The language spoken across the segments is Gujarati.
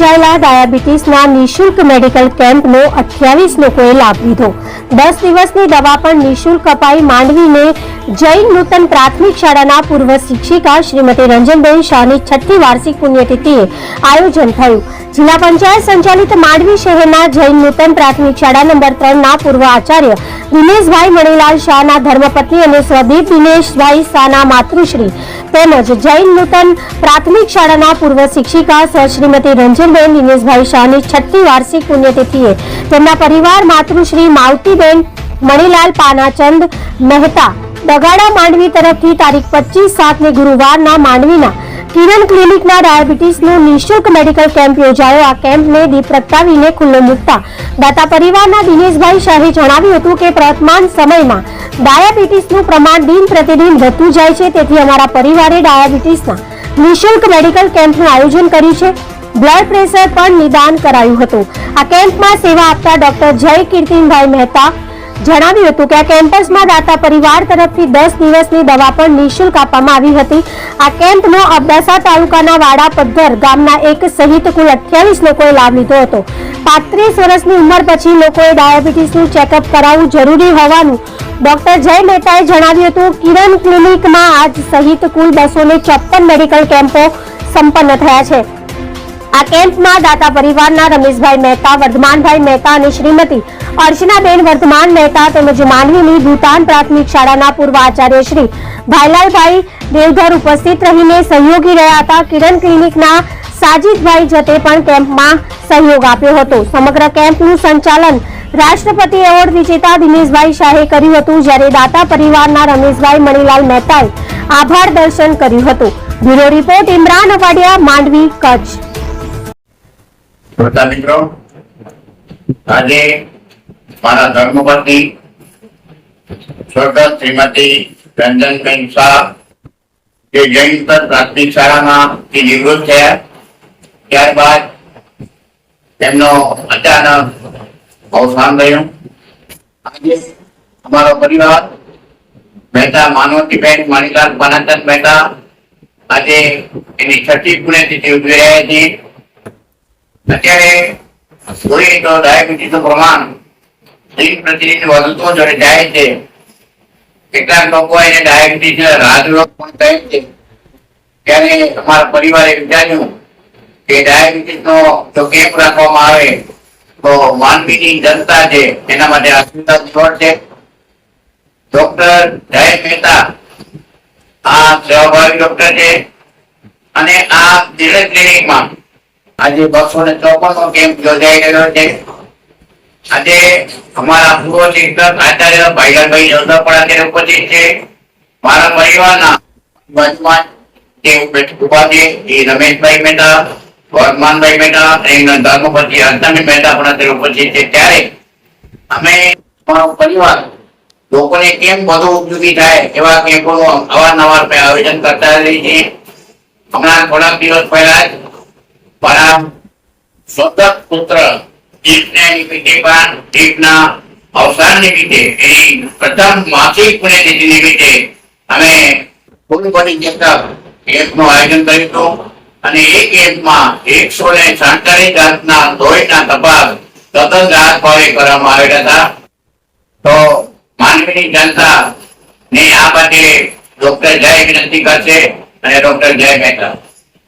યોજાયેલા ડાયાબિટીસના નિઃશુલ્ક મેડિકલ કેમ્પનો 28 લોકોએ લાભ લીધો। 10 દિવસની દવા પણ નિઃશુલ્ક અપાઈ। માંડવીને જૈન નૂતન પ્રાથમિક શાળાના પૂર્વ શિક્ષિકા શ્રીમતી રંજનબેન શાહની 6ઠ્ઠી વાર્ષિક પુણ્યતિથિએ આયોજન થયું। જિલ્લા પંચાયત સંચાલિત માંડવી શહેરના જૈન નૂતન પ્રાથમિક શાળા નંબર 3ના પૂર્વ આચાર્ય દિનેશભાઈ મણીલાલ શાહના ધર્મપત્ની અને સ્વદીપ દિનેશભાઈ શાહના માતૃશ્રી તેમજ જૈન નૂતન પ્રાથમિક શાળાના પૂર્વ શિક્ષિકા શ્રીમતી રંજનબેન દિનેશભાઈ શાહની 6ઠ્ઠી વાર્ષિક પુણ્યતિથિએ તેમના પરિવાર માતૃશ્રી માવતીબેન મણીલાલ પાનાચંદ મહેતા બગાડા માંડવી તરફથી તારીખ 25/7 ગુરુવારના માંડવીના કિરણ ક્લિનિકના ડાયાબિટીસનું નિઃશુલ્ક મેડિકલ કેમ્પ યોજાયો। આ કેમ્પને દીપ પ્રગટાવીને ખુલ્લો મૂકતા દાતા પરિવારના દિનેશભાઈ શાહે જણાવ્યું હતું કે વર્તમાન સમયમાં ડાયાબિટીસનું પ્રમાણ દિન પ્રતિદિન વધતું જાય છે, તેથી અમારા પરિવારે ડાયાબિટીસના નિઃશુલ્ક મેડિકલ કેમ્પનું આયોજન કર્યું છે। બ્લડ પ્રેશર પણ નિદાન કરાયું હતું। આ કેમ્પમાં સેવા આપતા ડોક્ટર જય કીર્તિનભાઈ મહેતા જણાવ્યું હતું કે આ કેમ્પસમાં દાતા પરિવાર તરફથી 10 દિવસની દવા પણ નિઃશુલ્ક આપવામાં આવી હતી। આ કેમ્પનો અબડાસા તાલુકાના વાડા પદ્ધર ગામના એક સહિત કુલ 28 લોકોએ લાભ લીધો હતો। 35 વર્ષની ઉંમર પછી લોકોએ ડાયાબિટીસનું ચેકઅપ કરાવવું જરૂરી હોવાનું ડોક્ટર જય મહેતાએ જણાવ્યું હતું। કિરણ ક્લિનિકમાં આજ સહિત કુલ 254 મેડિકલ કેમ્પો સંપન્ન થયા છે। આ કેમ્પમાં દાતા પરિવારના રમેશભાઈ મહેતા, વર્ધમાનભાઈ મહેતા અને શ્રીમતી અર્ચનાબેન વર્ધમાન મહેતા તેમજ માંડવીની ભૂતાન પ્રાથમિક શાળાના પૂર્વ આચાર્ય શ્રી ભાઈલાલભાઈ દેવધર ઉપસ્થિત રહીને સહયોગી રહ્યા હતા। કિરણ ક્લિનિકના સાજીદભાઈ જતે પણ કેમ્પમાં સહયોગ આપ્યો હતો। સમગ્ર કેમ્પનું સંચાલન રાષ્ટ્રપતિ એવોર્ડ વિજેતા દિનેશભાઈ શાહે કર્યું હતું, જ્યારે દાતા પરિવારના રમેશભાઈ મણીલાલ મહેતાએ આભાર દર્શન કર્યું હતું। Bureau report Imran Awadiya, Mandvi, Kutch. મિત્રો, આજે મારા ધર્મપત્ની સ્વર્ગસ્થ શ્રીમતી રંજનબેન શાહ જે જૈન પ્રાથમિક શાળામાંથી નિવૃત્ત થયા, ત્યારબાદ તેમનો અચાનક અવસાન થયું। આજે અમારો પરિવાર મહેતા માનવતીબેન મણીલાલ પાનાચંદ મહેતા આજે એની 6ઠ્ઠી પુણ્યતિથિ ઉજવી રહ્યા છીએ। અત્યારે જોઈએ તો ડાયાબિટીસનું પ્રમાણ દિન પ્રતિદિન વધતું જાય છે। કેટલાક લોકો એને ડાયાબિટીસ રાજરોગ પણ કહે છે, ત્યારે અમારા પરિવારે વિચાર્યું કે ડાયાબિટીસનો જો કેમ્પ રાખવામાં આવે તો માંડવીની જનતા છે એના માટે આશીર્વાદ નીવડશે। ડોક્ટર જય મહેતા આ સેવાભાવી ડોક્ટર છે અને આ કિરણ ક્લિનિકમાં આજે 254 કેમ્પ યોજાઈ રહ્યો છે। આજે અમારા પૂર્વ શિક્ષક આચાર્ય ભાઈલાલભાઈ દેવધર પણ અત્યારે ઉપસ્થિત છે। મારા પરિવારના બાજુમાં જે ઉભા છે એ રમેશભાઈ મહેતા, વર્ધમાનભાઈ મહેતા અને ધર્મપત્ની અર્ચનાબેન મહેતા પણ અત્યારે ઉપસ્થિત છે। ત્યારે અમે અમારો પરિવાર લોકોને કેમ વધુ ઉપયોગી થાય એવા કેમ્પોનું અવારનવાર આયોજન કરતા રહીએ છીએ। હમણાં થોડાક દિવસ પહેલા જ મારા સ્વતંત્ર પુત્ર દીપના અવસાન નિમિત્તે એની પ્રથમ માસિક પુણ્યતિથિ નિમિત્તે અમે ફૂલ બોડી ચેકઅપ કેમ્પનું આયોજન કર્યું હતું અને એ કેમ્પમાં 147 જાતના લોહીના તપાસ તદ્દન રાહત ભાવે કરવામાં આવેલા હતા। તો માંડવીની જનતા ને આ માટે ડોક્ટર જય વિનંતી કરશે અને ડોક્ટર જય મહેતા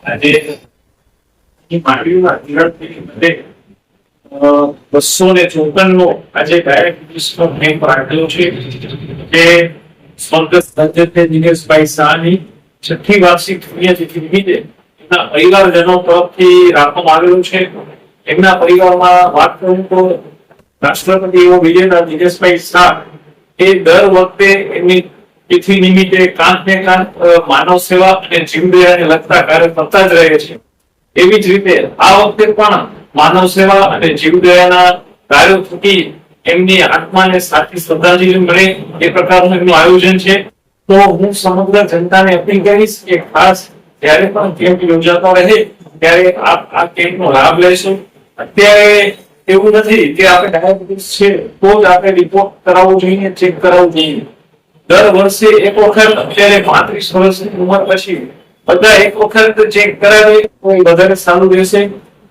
આજે માંડવીમાં કિરણ ક્લિનિક 254 નો આજે ડાયાબિટીસનો કેમ્પ રાખેલો છે, જે સ્વર્ગસ્થ રંજનબેન દિનેશભાઈ શાહની 6ઠ્ઠી વાર્ષિક પુણ્યતિથિ નિમિત્તે એમના પરિવારજનો તરફથી રાખવામાં આવેલું છે। એમના પરિવારમાં વાત કરું તો રાષ્ટ્રપતિ એવોર્ડ વિજેતા દિનેશભાઈ શાહ એ દર વખતે એમની તિથિ નિમિત્તે કાંતને કાંત માનવ સેવા અને જીવદયાને લગતા કાર્ય કરતા જ રહે છે। એવી જ રીતે આ વખતે પણ માનવ સેવા અને જીવદયાના કાર્યો થકી એમની આત્માને સાચી શ્રદ્ધાંજલિ મળે એ પ્રકારનું એમનું આયોજન છે। તો હું સમગ્ર જનતાને અપીલ કરીશ કે ખાસ જ્યારે પણ કેમ્પ યોજાતો રહે ત્યારે આ કેમ્પનો લાભ લેશું। અત્યારે એવું નથી કે આપણે ડાયાબિટીસ છે તો જ આપણે રિપોર્ટ કરાવવો જોઈએ, ચેક કરાવવું જોઈએ। દર વર્ષે એક વખત અત્યારે 35 વર્ષની ઉંમર પછી બધા એક વખત ચેક કરાવે તો વધારે સારું રહેશે।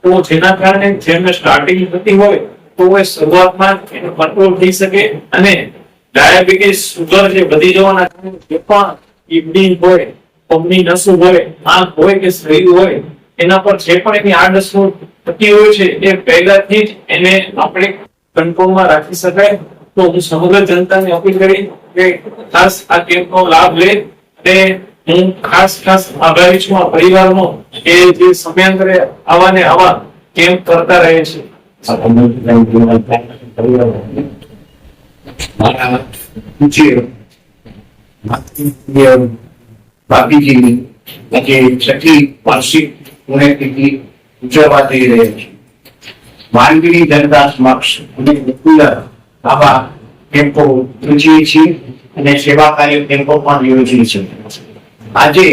તો જેના કારણે જેમને સ્ટાર્ટિંગ થતી હોય તો એ શરૂઆતમાં એનો કંટ્રોલ થઈ શકે અને ડાયાબિટીસ સુગર જે વધી જવાના કારણે જે પણ કિડની હોય પગની નસો હોય આંખ હોય કે શરીર હોય એના પર જે પણ એની આડઅસર થતી હોય છે એ પહેલાથી જ એને આપણે કંટ્રોલમાં રાખી શકાય. તો હું સમગ્ર જનતાને અપીલ કરી કે ખાસ આ કેમ્પનો લાભ લે અને હું ખાસ આભારી છું આ પરિવારનો કે જે સમયાંતરે આવા ને આવા કેમ્પ કરતા રહે છે. મારા પૂજ્ય બાપીજીની આજે છઠ્ઠી વાર્ષિક પુણ્યતિથિ ઉજવવા જઈ રહી છે. માંડવીની જનતા સમક્ષ અમે રેગ્યુલર આવા કેમ્પો યોજીએ છીએ અને સેવા કાર્ય કેમ્પો પણ યોજીએ છીએ. આજે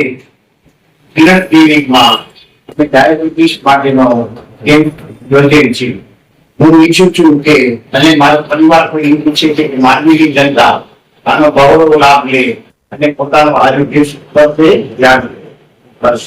કિરણ ક્લિનિકમાં અમે ડાયાબિટીસ માટેનો કેમ્પ યોજેલ છે. હું ઈચ્છું છું કે અને મારો પરિવાર પણ એવું પૂછે છે કે માંડવીની જનતા આનો બહોળો લાભ લે અને પોતાનું આરોગ્ય પર ધ્યાન આપે. બસ.